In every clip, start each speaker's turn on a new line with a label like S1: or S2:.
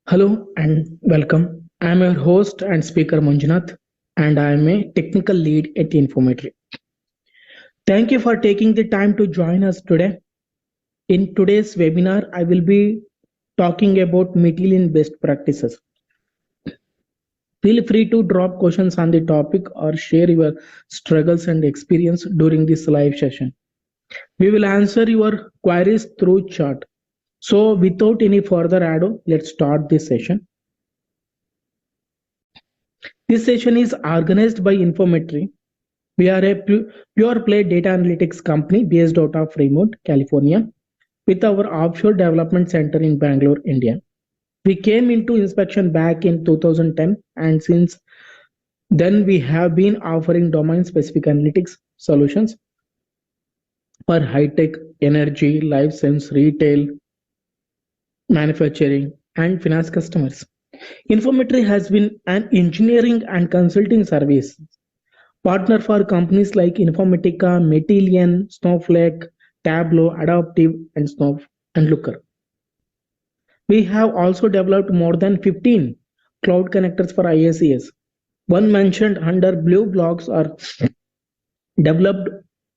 S1: Hello and welcome. I am your host and speaker Manjunath, and I am a technical lead at Informatry. Thank you for taking the time to join us today. In today's webinar, I will be talking about Matillion Best Practices. Feel free to drop questions on the topic or share your struggles and experience during this live session. We will answer your queries through chat. So, without any further ado, let's start this session. This session is organized by Informatry. We are a pure play data analytics company based out of Fremont, California, with our offshore development center in Bangalore, India. We came into inspection back in 2010, and since then we have been offering domain-specific analytics solutions for high-tech, energy, life science, retail, manufacturing, and finance customers. Informatry has been an engineering and consulting service partner for companies like Informatica, Matillion, Snowflake, Tableau, Adaptive, and Looker. We have also developed more than 15 cloud connectors for IaaS. One mentioned under Blue Blocks are developed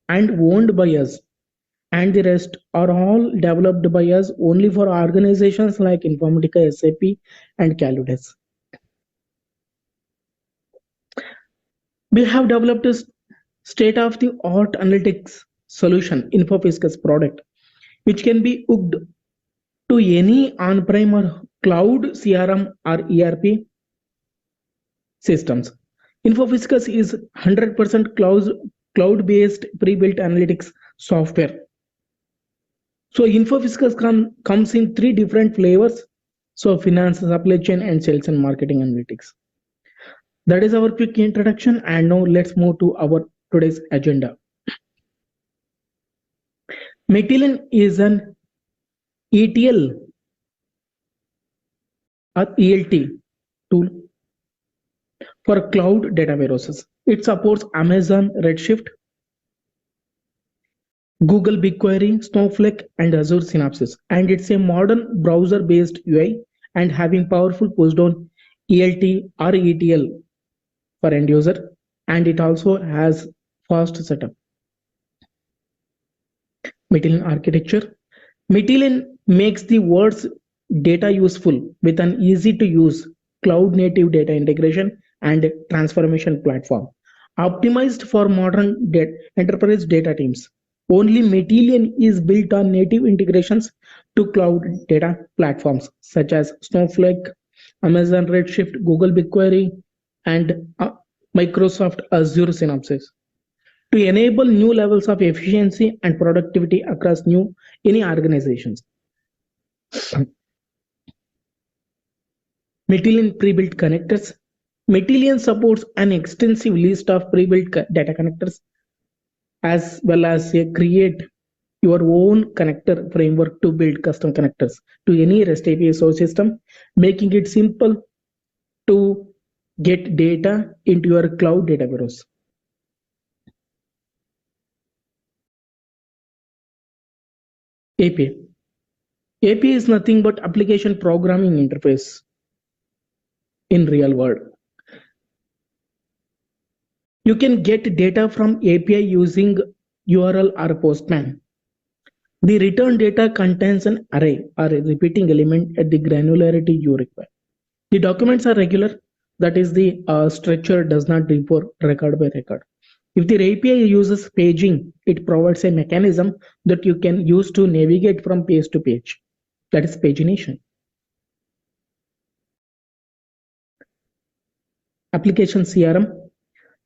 S1: and owned by us, and the rest are all developed by us only for organizations like Informatica, SAP, and Caludes. We have developed a state-of-the-art analytics solution, InfoFiscus product, which can be hooked to any on-prem or cloud CRM or ERP systems. InfoFiscus is 100% cloud-based pre-built analytics software. So InfoFiscus comes in 3 different flavors. So finance, supply chain, and sales and marketing analytics. That is our quick introduction, and now let's move to our today's agenda. Matillion is an ETL or ELT tool for cloud data warehouses. It supports Amazon Redshift, Google BigQuery, Snowflake, and Azure Synapses. And it's a modern browser-based UI and having powerful push-down ELT or ETL for end user. And it also has fast setup. Matillion architecture. Matillion makes the world's data useful with an easy-to-use cloud-native data integration and transformation platform, optimized for modern enterprise data teams. Only Matillion is built on native integrations to cloud data platforms such as Snowflake, Amazon Redshift, Google BigQuery, and Microsoft Azure Synapses to enable new levels of efficiency and productivity across any organizations. Matillion pre-built connectors. Matillion supports an extensive list of pre-built data connectors as well as create your own connector framework to build custom connectors to any REST API source system, making it simple to get data into your cloud data warehouse. API. API is nothing but application programming interface in real world. You can get data from API using URL or Postman. The return data contains an array or a repeating element at the granularity you require. The documents are regular, that is, the structure does not differ record by record. If the API uses paging, it provides a mechanism that you can use to navigate from page to page. That is pagination. Application CRM.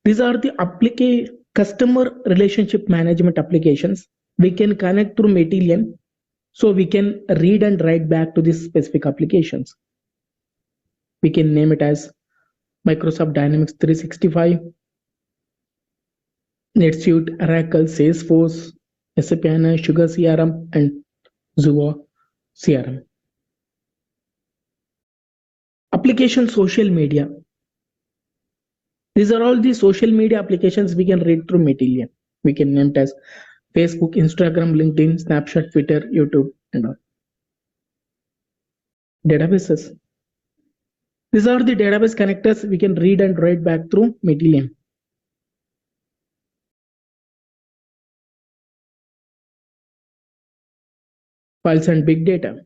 S1: These are the customer relationship management applications. We can connect through Matillion, so we can read and write back to these specific applications. We can name it as Microsoft Dynamics 365, NetSuite, Oracle, Salesforce, SAP HANA, Sugar CRM, and Zuo CRM. Application social media. These are all the social media applications we can read through Matillion. We can name it as Facebook, Instagram, LinkedIn, Snapchat, Twitter, YouTube, and all. Databases. These are the database connectors we can read and write back through Matillion. Files and big data.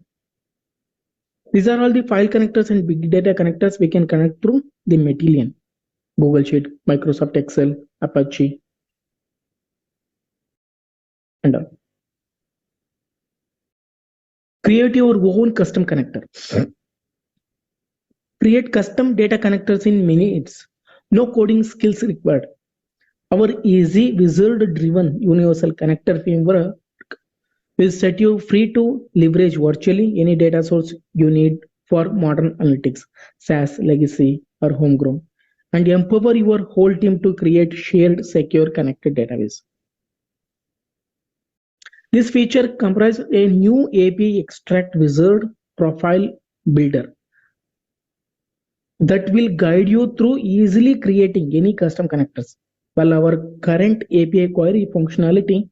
S1: These are all the file connectors and big data connectors we can connect through the Matillion. Google Sheet, Microsoft Excel, Apache, and all. Create your own custom connector. Create custom data connectors in minutes. No coding skills required. Our easy wizard-driven universal connector framework will set you free to leverage virtually any data source you need for modern analytics, SaaS, legacy, or homegrown, and empower your whole team to create shared, secure, connected database. This feature comprises a new API extract wizard profile builder that will guide you through easily creating any custom connectors, while our current API query functionality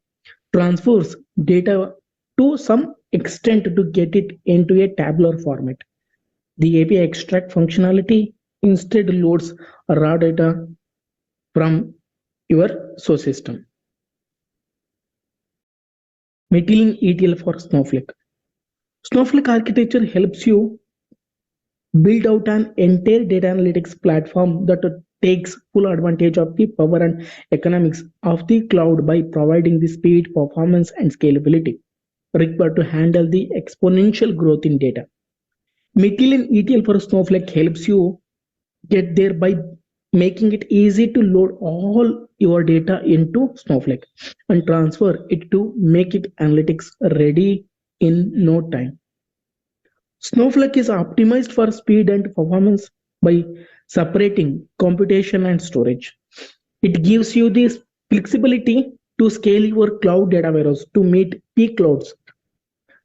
S1: transfers data to some extent to get it into a tabular format. The API extract functionality instead loads raw data from your source system. Matillion ETL for Snowflake. Snowflake architecture helps you build out an entire data analytics platform that takes full advantage of the power and economics of the cloud by providing the speed, performance, and scalability required to handle the exponential growth in data. Matillion ETL for Snowflake helps you get there by making it easy to load all your data into Snowflake and transfer it to make it analytics ready in no time. Snowflake is optimized for speed and performance by separating computation and storage. It gives you this flexibility to scale your cloud data warehouse to meet peak loads,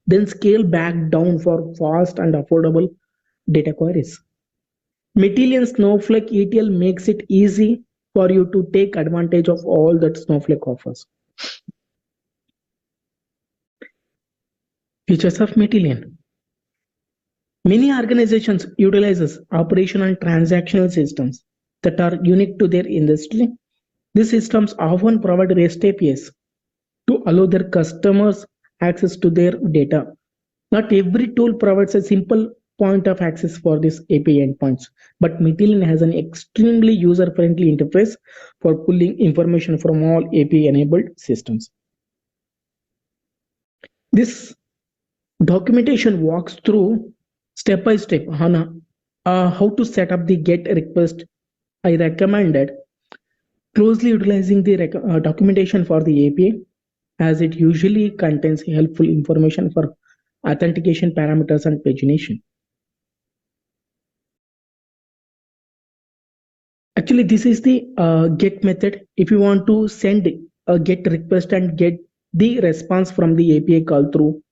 S1: then scale back down for fast and affordable data queries. Matillion Snowflake ETL makes it easy for you to take advantage of all that Snowflake offers. Features of Matillion. Many organizations utilizes operational and transactional systems that are unique to their industry. These systems often provide REST APIs to allow their customers access to their data. Not every tool provides a simple point of access for these API endpoints, but Matillion has an extremely user-friendly interface for pulling information from all API-enabled systems. This documentation walks through step by step on how to set up the GET request. I recommended closely utilizing the documentation for the API, as it usually contains helpful information for authentication parameters and pagination. Actually, this is the GET method. If you want to send a GET request and get the response from the API call through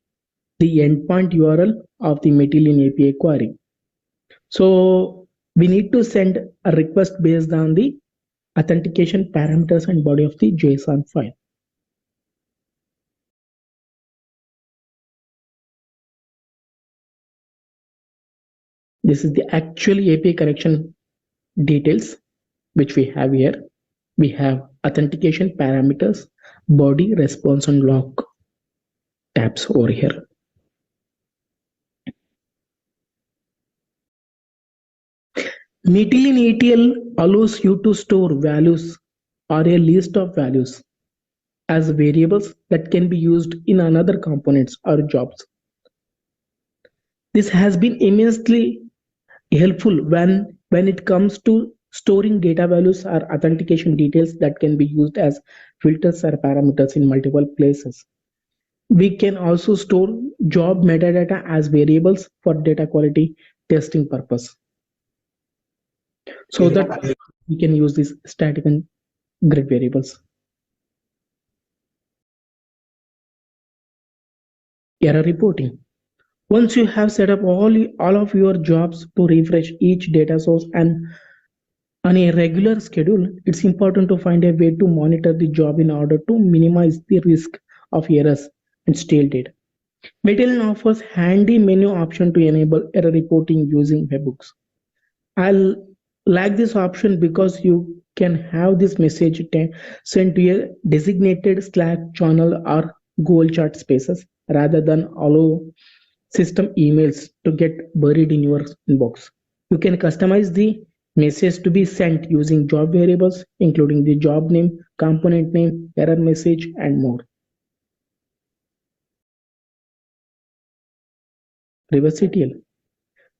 S1: the endpoint URL of the Matillion API query. So we need to send a request based on the authentication parameters and body of the JSON file. This is the actual API connection details which we have here. We have authentication parameters, body, response, and log tabs over here. Matillion ETL allows you to store values or a list of values as variables that can be used in another components or jobs. This has been immensely helpful when it comes to storing data values or authentication details that can be used as filters or parameters in multiple places. We can also store job metadata as variables for data quality testing purpose, so that we can use these static and grid variables. Error reporting. Once you have set up all of your jobs to refresh each data source and on a regular schedule, it's important to find a way to monitor the job in order to minimize the risk of errors and stale data. Matillion offers handy menu option to enable error reporting using webhooks. I'll like this option because you can have this message sent to a designated Slack channel or Google Chat spaces rather than allow system emails to get buried in your inbox. You can customize the message to be sent using job variables, including the job name, component name, error message, and more. Reverse ETL.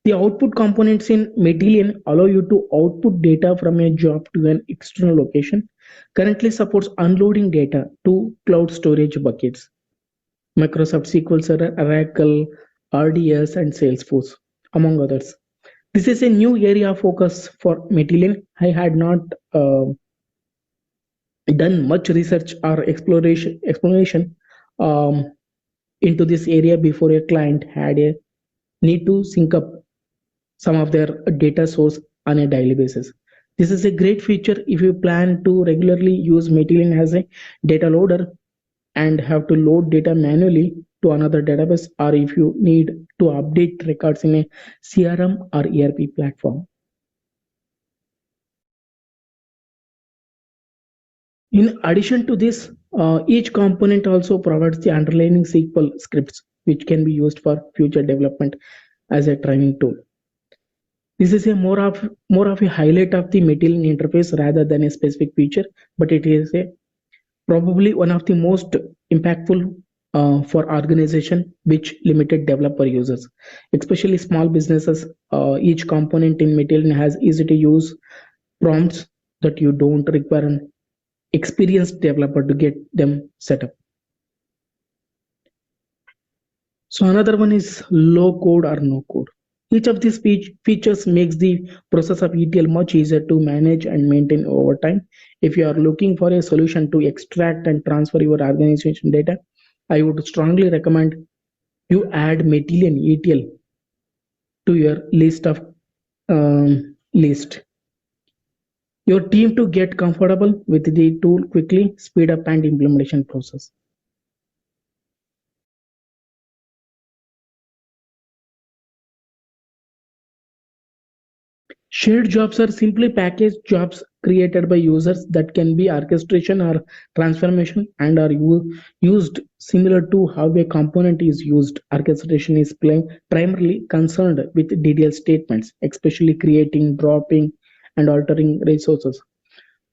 S1: The output components in Matillion allow you to output data from a job to an external location. Currently supports unloading data to cloud storage buckets, Microsoft SQL Server, Oracle, RDS, and Salesforce, among others. This is a new area of focus for Matillion. I had not done much research or exploration um, into this area before a client had a need to sync up some of their data source on a daily basis. This is a great feature if you plan to regularly use Matillion as a data loader and have to load data manually to another database, or if you need to update records in a CRM or ERP platform. In addition to this, each component also provides the underlying SQL scripts, which can be used for future development as a training tool. This is a more of a highlight of the Matillion interface rather than a specific feature, but it is a probably one of the most impactful for organization which limited developer users, especially small businesses. Each component in Matillion has easy to use prompts that you don't require an experienced developer to get them set up. So another one is low code or no code. Each of these features makes the process of ETL much easier to manage and maintain over time. If you are looking for a solution to extract and transfer your organization data, I would strongly recommend you add Matillion ETL to your list. Your team to get comfortable with the tool quickly, speed up and implementation process. Shared jobs are simply packaged jobs created by users that can be orchestration or transformation and are used similar to how a component is used. Orchestration is primarily concerned with detailed statements, especially creating, dropping, and altering resources,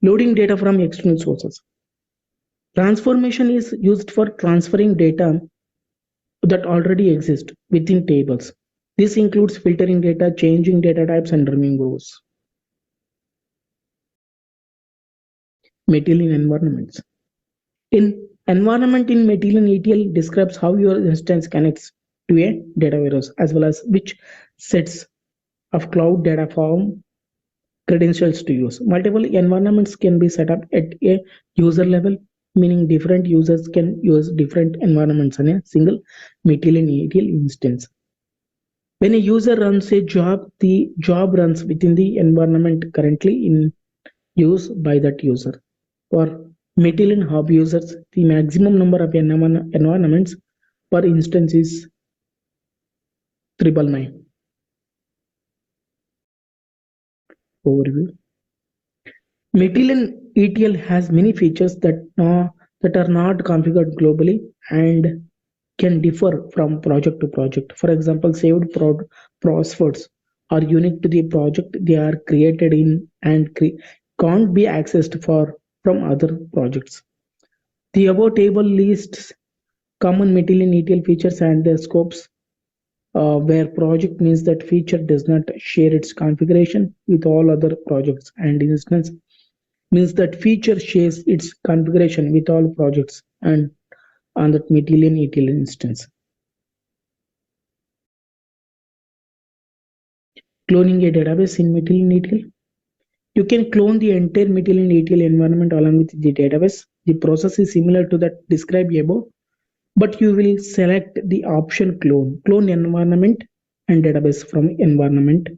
S1: loading data from external sources. Transformation is used for transferring data that already exist within tables. This includes filtering data, changing data types, and removing rows. Matillion environments. In environment in Matillion ETL describes how your instance connects to a data warehouse as well as which sets of cloud data form credentials to use. Multiple environments can be set up at a user level, meaning different users can use different environments on a single Matillion ETL instance. When a user runs a job, the job runs within the environment currently in use by that user. For Matillion Hub users, the maximum number of environments per instance is 999. Overview. Matillion ETL has many features that are not configured globally and can differ from project to project. For example, saved passwords are unique to the project they are created in and can't be accessed from other projects. The above table lists common Matillion ETL features and their scopes, where project means that feature does not share its configuration with all other projects, and instance means that feature shares its configuration with all projects and on that Matillion ETL instance. Cloning a database in Matillion ETL. You can clone the entire Matillion ETL environment along with the database. The process is similar to that described above, but you will select the option clone environment and database from environment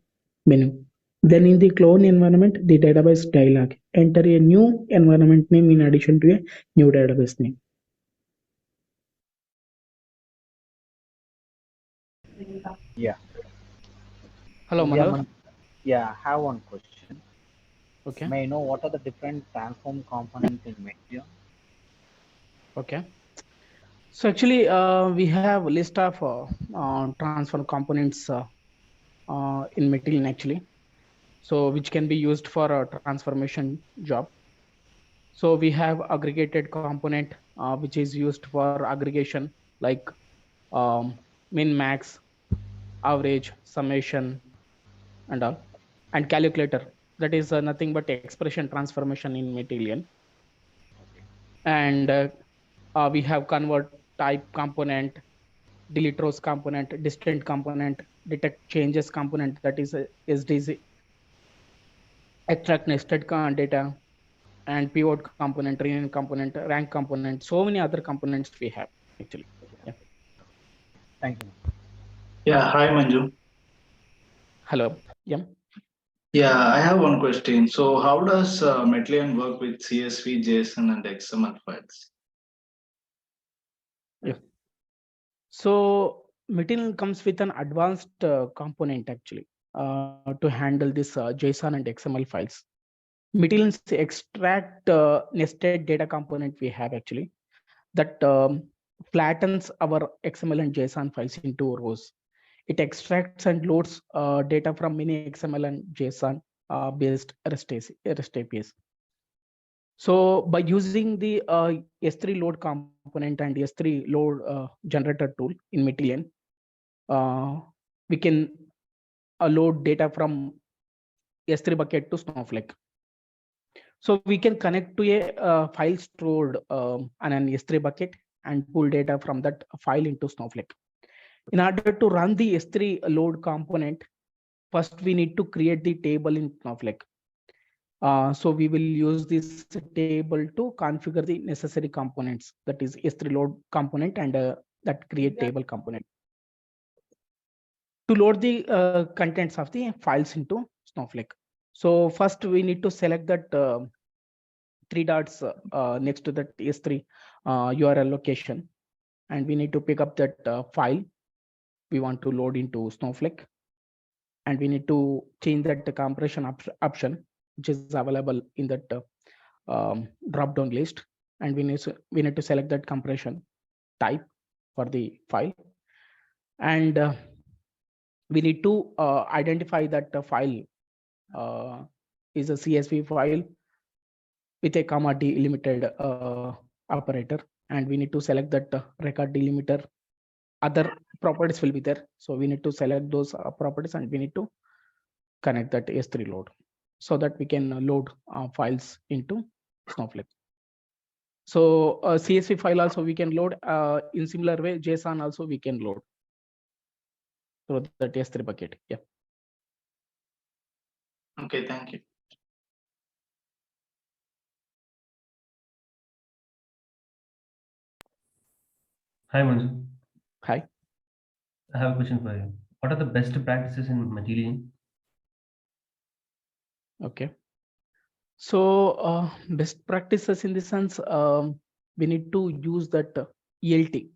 S1: menu. Then in the clone environment, the database dialog, enter a new environment name in addition to a new database name.
S2: Yeah.
S3: Hello,
S2: Yeah,
S3: Manoj.
S2: Yeah, I have one question.
S1: Okay.
S2: May I know what are the different transform components in Matillion?
S1: Okay. So actually, we have a list of transfer components in Matillion actually. So which can be used for a transformation job. So we have aggregated component, which is used for aggregation like um, min, max, average, summation, and all. And calculator, that is nothing but expression transformation in Matillion. And we have convert type component, delete rows component, distant component, detect changes component, that is SDC, extract nested data, and pivot component, rename component, rank component, so many other components we have actually. Yeah.
S2: Thank you.
S3: Yeah, hi Manju.
S1: Hello. Yeah.
S3: Yeah, I have one question. So, how does Matillion work with CSV, JSON, and XML files?
S1: Yeah. So Material comes with an advanced component actually to handle this JSON and XML files. Materials extract nested data component we have actually that flattens our XML and JSON files into rows. It extracts and loads data from many XML and JSON based REST APIs. So by using the S3 load component and S3 load generator tool in Matillion, uh, we can load data from S3 bucket to Snowflake. So we can connect to a file stored on an S3 bucket and pull data from that file into Snowflake. In order to run the S3 load component, first we need to create the table in Snowflake. So we will use this table to configure the necessary components, that is S3 load component and that create table component to load the contents of the files into Snowflake. So first we need to select that three dots next to that S3 URL location, and we need to pick up that file we want to load into Snowflake, and we need to change that compression option which is available in that drop down list, and we need to select that compression type for the file, and we need to identify that file uh, is a CSV file with a comma delimited operator, and we need to select that record delimiter. Other properties will be there, so we need to select those properties, and we need to connect that S3 load so that we can load files into Snowflake. So a CSV file also we can load in similar way. JSON also we can load through the S3 bucket. Yeah.
S3: Okay, thank you.
S4: Hi Manju,
S1: Hi.
S4: I have a question for you. What are the best practices in Matillion?
S1: Okay. So best practices in the sense we need to use that ELT,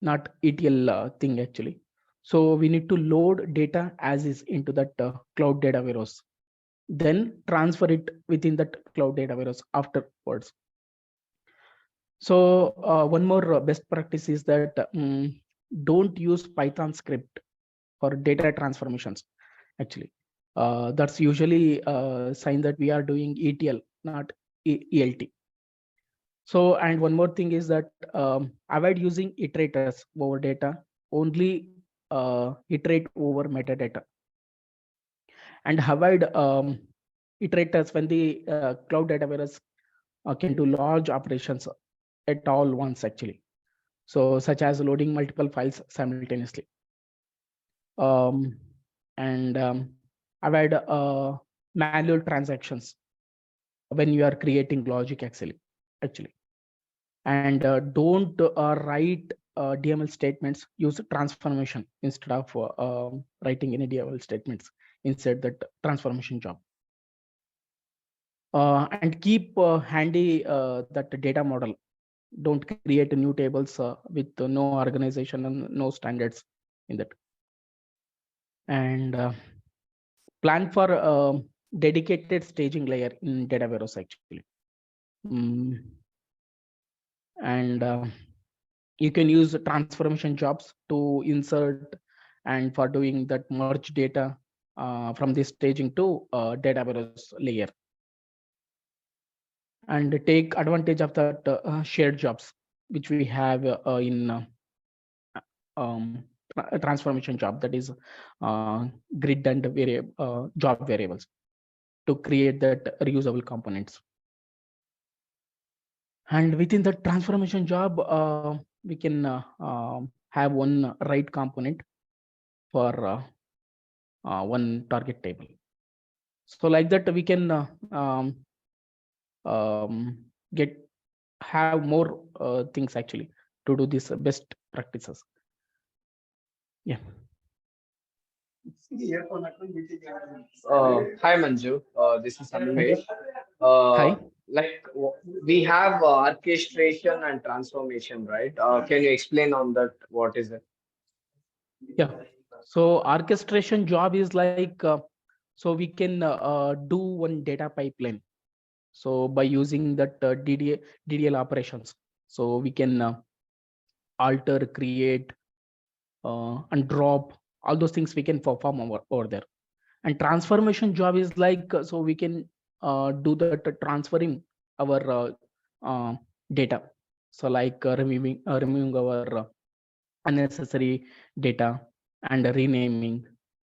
S1: not ETL thing actually. So we need to load data as is into that cloud data warehouse, then transfer it within that cloud data warehouse afterwards. So one more best practice is that don't use Python script for data transformations. Actually, that's usually a sign that we are doing ETL, not ELT. So, and one more thing is that avoid using iterators over data. Only iterate over metadata, and avoid iterators when the cloud data warehouse can do large operations at all once actually. So such as loading multiple files simultaneously. Um, and avoid manual transactions when you are creating logic actually. And don't write DML statements. Use transformation instead of writing any DML statements inside that transformation job. And keep handy that data model. Don't create new tables with no organization and no standards in that. And Plan for dedicated staging layer in data warehouse actually. And you can use transformation jobs to insert and for doing that merge data from this staging to data warehouse layer, and take advantage of that shared jobs which we have in transformation job, that is grid and job variables, to create that reusable components. And within the transformation job, we can have one write component for one target table. So like that, we can have more things actually to do this best practices. Yeah.
S5: Hi Manju, this is Animesh.
S1: Hi.
S5: Like we have orchestration and transformation, right? Can you explain on that? What is it?
S1: Yeah. So orchestration job is like, so we can do one data pipeline. So by using that DDL operations, so we can alter, create, and drop all those things we can perform over there. And transformation job is like, so we can do the transferring our data. So like removing our unnecessary data and renaming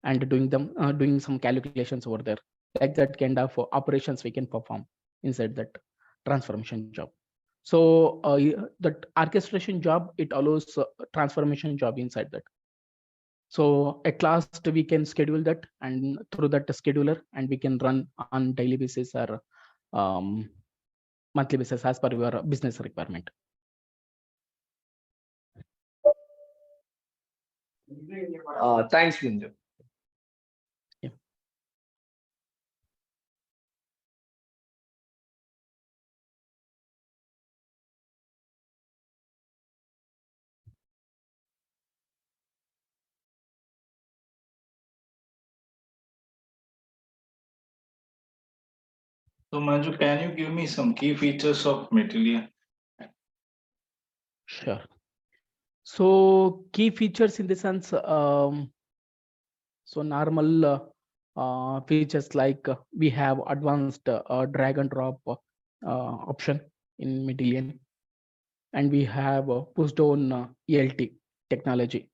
S1: and doing some calculations over there. Like that kind of operations we can perform inside that transformation job. So that orchestration job, it allows transformation job inside that. So at last we can schedule that, and through that scheduler, and we can run on daily basis or monthly basis as per your business requirement.
S5: Thanks, Manju.
S1: Yeah.
S3: So Manju, can you give me some key features of Matillion?
S1: Sure. So key features in the sense, so normal features like we have advanced drag and drop option in Matillion, and we have push down ELT technology,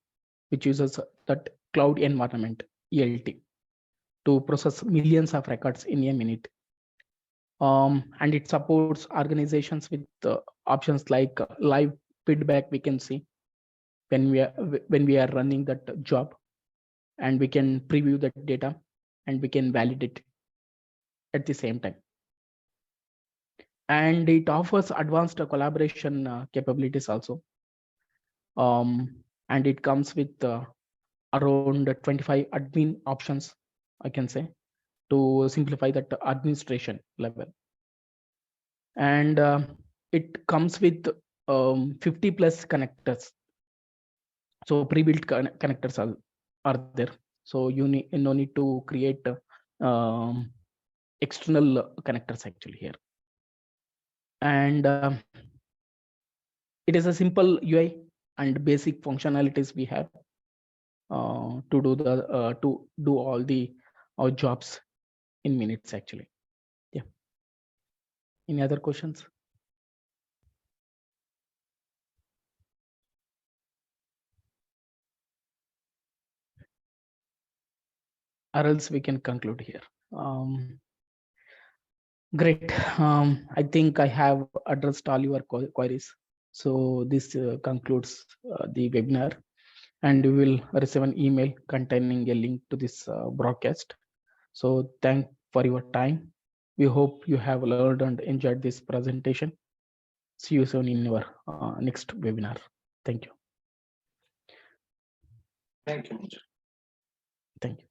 S1: which uses that cloud environment ELT to process millions of records in a minute. And it supports organizations with options like live feedback we can see when we are running that job, and we can preview the data and we can validate at the same time. And it offers advanced collaboration capabilities also. And it comes with around 25 admin options, I can say, to simplify that administration level. And it comes with 50 plus connectors. So pre-built connectors are there. So you no need to create external connectors actually here. And it is a simple UI and basic functionalities we have to do all the jobs in minutes actually. Yeah. Any other questions? Or else we can conclude here. Great. I think I have addressed all your queries. So this concludes the webinar, and you will receive an email containing a link to this broadcast. So thank for your time. We hope you have learned and enjoyed this presentation. See you soon in your next webinar. Thank you.
S3: Thank you, Manju.
S1: Thank you.